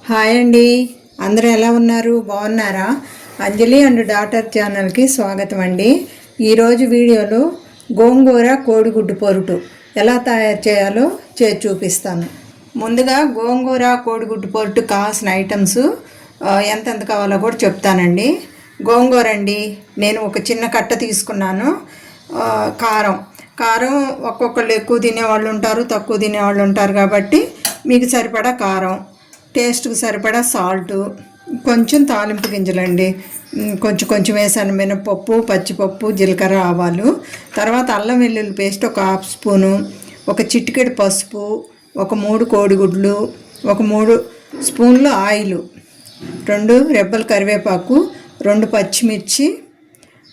Hi అండి, అందరూ ఎలా ఉన్నారు? బాగున్నారా? అంజలి అండ్ డాటర్ ఛానల్కి స్వాగతం అండి. ఈరోజు వీడియోలో గోంగూర కోడిగుడ్డు పొరుటు ఎలా తయారు చేయాలో చూపిస్తాను. ముందుగా గోంగూర కోడిగుడ్డు పొరుటు కావాల్సిన ఐటమ్స్ ఎంతెంత కావాలో కూడా చెప్తానండి. గోంగూర అండి, నేను ఒక చిన్న కట్ట తీసుకున్నాను. కారం ఒక్కొక్కళ్ళు ఎక్కువ తినేవాళ్ళు ఉంటారు, తక్కువ తినేవాళ్ళు ఉంటారు, కాబట్టి మీకు సరిపడా కారం, టేస్ట్కి సరిపడా సాల్టు, కొంచెం తాలింపు గింజలండి, కొంచెం వేసాను. మినపప్పు, పచ్చిపప్పు, జీలకర్ర, ఆవాలు, తర్వాత అల్లం వెల్లుల్లి పేస్ట్ ఒక హాఫ్ స్పూను, ఒక చిటికెడు పసుపు, ఒక 3 కోడిగుడ్లు, ఒక 3 స్పూన్లు ఆయిలు, 2 రెబ్బల కరివేపాకు, 2 పచ్చిమిర్చి,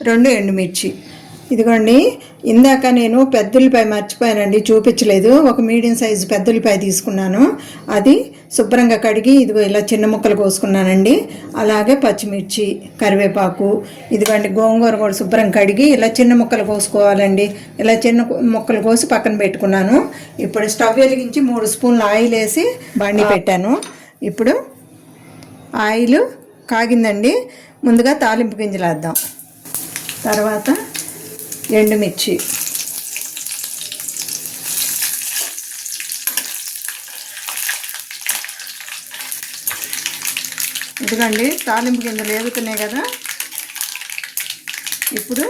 2 ఎండుమిర్చి. ఇదిగోండి, ఇందాక నేను పెద్దుల్లిపాయ మర్చిపోయానండి, చూపించలేదు. ఒక మీడియం సైజు పెద్దుల్లిపాయ తీసుకున్నాను. అది శుభ్రంగా కడిగి ఇదిగో ఇలా చిన్న ముక్కలు కోసుకున్నానండి. అలాగే పచ్చిమిర్చి, కరివేపాకు, ఇదిగోండి గోంగూర కూడా శుభ్రం కడిగి ఇలా చిన్న ముక్కలు కోసుకోవాలండి. ఇలా చిన్న ముక్కలు కోసి పక్కన పెట్టుకున్నాను. ఇప్పుడు స్టవ్ వెలిగించి 3 స్పూన్లు ఆయిల్ వేసి బండి పెట్టాను. ఇప్పుడు ఆయిల్ కాగిందండి. ముందుగా తాలింపు గింజలు వేద్దాం. తర్వాత ఎండుమిర్చి, ఇదిగోండి తాలింపు గింజలు వేగుతున్నాయి కదా. ఇప్పుడు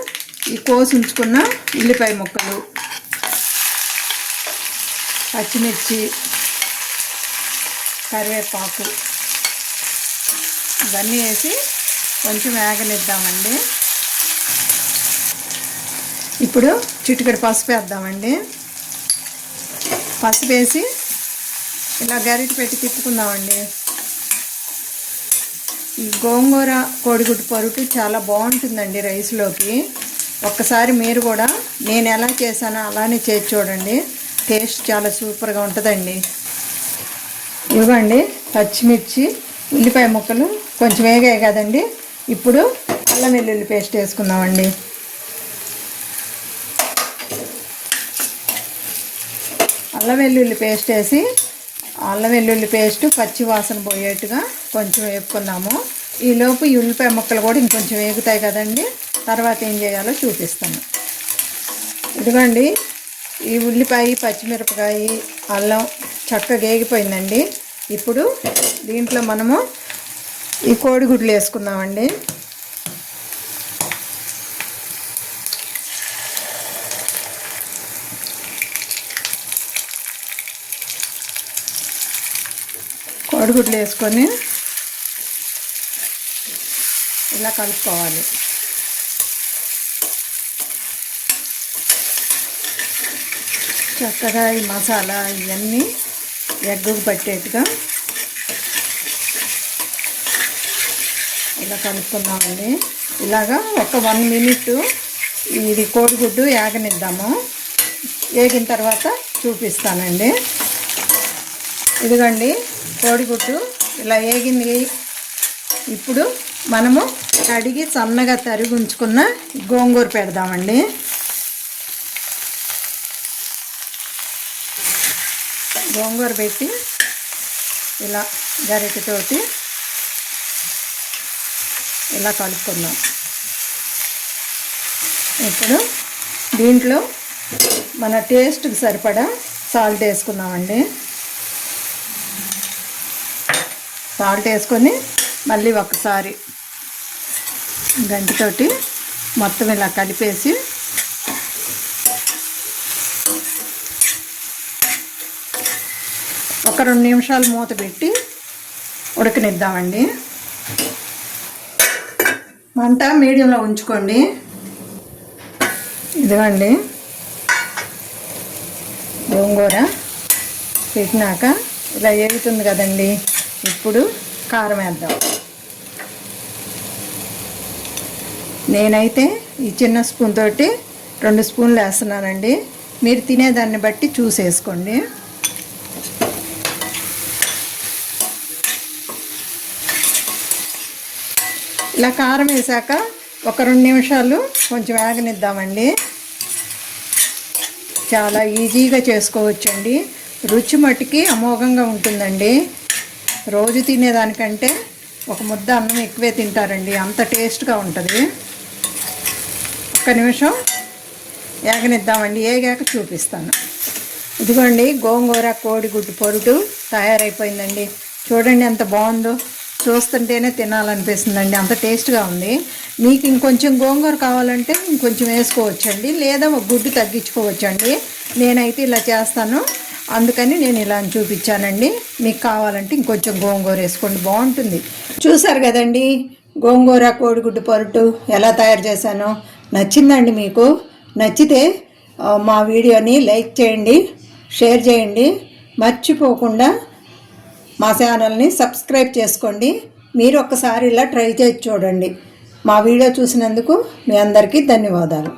ఈ కోసి ఉంచుకున్న ఉల్లిపాయ ముక్కలు, పచ్చిమిర్చి, కరివేపాకు ఇవన్నీ వేసి కొంచెం వేగనిద్దామండి. ఇప్పుడు చిటికెడు పసుపు వేద్దామండి. పసుపు వేసి ఇలా గరిటె పెట్టి తిప్పుకుందామండి. ఈ గోంగూర కోడిగుడ్డు పొరుటు చాలా బాగుంటుందండి రైస్లోకి. ఒక్కసారి మీరు కూడా నేను ఎలా చేశానో అలానే చేసి చూడండి, టేస్ట్ చాలా సూపర్గా ఉంటుందండి. ఇవ్వండి పచ్చిమిర్చి, ఉల్లిపాయ ముక్కలు కొంచెం వేగాయి కదండి. ఇప్పుడు అల్లం వెల్లుల్లి పేస్ట్ వేసుకుందామండి. అల్లం వెల్లుల్లి పేస్ట్ వేసి అల్లం వెల్లుల్లి పేస్ట్ పచ్చి వాసన పోయేట్టుగా కొంచెం వేపుకుందాము. ఈలోపు ఈ ఉల్లిపాయ ముక్కలు కూడా ఇంకొంచెం వేగుతాయి కదండి. తర్వాత ఏం చేయాలో చూపిస్తాను. ఇదిగోండి, ఈ ఉల్లిపాయ, పచ్చిమిరపకాయ, అల్లం చక్కగా వేగిపోయిందండి. ఇప్పుడు దీంట్లో మనము ఈ కోడిగుడ్లు వేసుకుందామండి. కోడిగుడ్లు వేసుకొని ఇలా కలుపుకోవాలి. చక్కగా ఈ మసాలా ఇవన్నీ ఎగ్గుకు పట్టేట్టుగా ఇలా కలుపుకుందామండి. ఇలాగా ఒక 1 మినిట్ ఇది కోడిగుడ్డు వేగనిద్దాము. వేగిన తర్వాత చూపిస్తానండి. ఇదిగోండి కోడిగుడ్డు ఇలా వేగింది. ఇప్పుడు మనము కడిగి సన్నగా తరిగి ఉంచుకున్న గోంగూర పెడదామండి. గోంగూర పెట్టి ఇలా గరిటెతోటి ఇలా కలుపుకుందాం. ఇప్పుడు దీంట్లో మన టేస్ట్కి సరిపడా సాల్ట్ వేసుకుందామండి. సాల్ట్ వేసుకొని మళ్ళీ ఒకసారి గంటితోటి మొత్తం ఇలా కలిపేసి ఒక 2 నిమిషాలు మూత పెట్టి ఉడకనిద్దామండి. మంట మీడియంలో ఉంచుకోండి. ఇదిగోండి గోంగూర పెట్టినాక ఇలా వేగుతుంది కదండి. ఇప్పుడు కారం వేద్దాం. నేనైతే ఈ చిన్న స్పూన్ తోటి 2 స్పూన్లు వేస్తున్నానండి. మీరు తినేదాన్ని బట్టి చూసేసుకోండి. ఇలా కారం వేసాక ఒక 2 నిమిషాలు కొంచెం వేగనిద్దామండి. చాలా ఈజీగా చేసుకోవచ్చండి. రుచి మట్టుకి అమోఘంగా ఉంటుందండి. రోజు తినేదానికంటే ఒక ముద్ద అన్నం ఎక్కువే తింటారండి, అంత టేస్ట్గా ఉంటుంది. ఒక్క నిమిషం ఏగనిద్దామండి, ఏగాక చూపిస్తాను. ఇదిగోండి గోంగూర కోడిగుడ్డు పొరుటు తయారైపోయిందండి. చూడండి ఎంత బాగుందో, చూస్తుంటేనే తినాలనిపిస్తుందండి, అంత టేస్ట్గా ఉంది. మీకు ఇంకొంచెం గోంగూర కావాలంటే ఇంకొంచెం వేసుకోవచ్చండి, లేదా ఒక గుడ్డు తగ్గించుకోవచ్చండి. నేనైతే ఇలా చేస్తాను, అందుకని నేను ఇలా చూపించానండి. మీకు కావాలంటే ఇంకొంచెం గోంగూర వేసుకోండి, బాగుంటుంది. చూసారు కదండి గోంగూర కోడిగుడ్డు పొరుటు ఎలా తయారు చేశానో. నచ్చిందండి మీకు? నచ్చితే మా వీడియోని లైక్ చేయండి, షేర్ చేయండి, మర్చిపోకుండా మా ఛానల్ని సబ్స్క్రైబ్ చేసుకోండి. మీరు ఒక్కసారి ఇలా ట్రై చేసి చూడండి. మా వీడియో చూసినందుకు మీ అందరికీ ధన్యవాదాలు.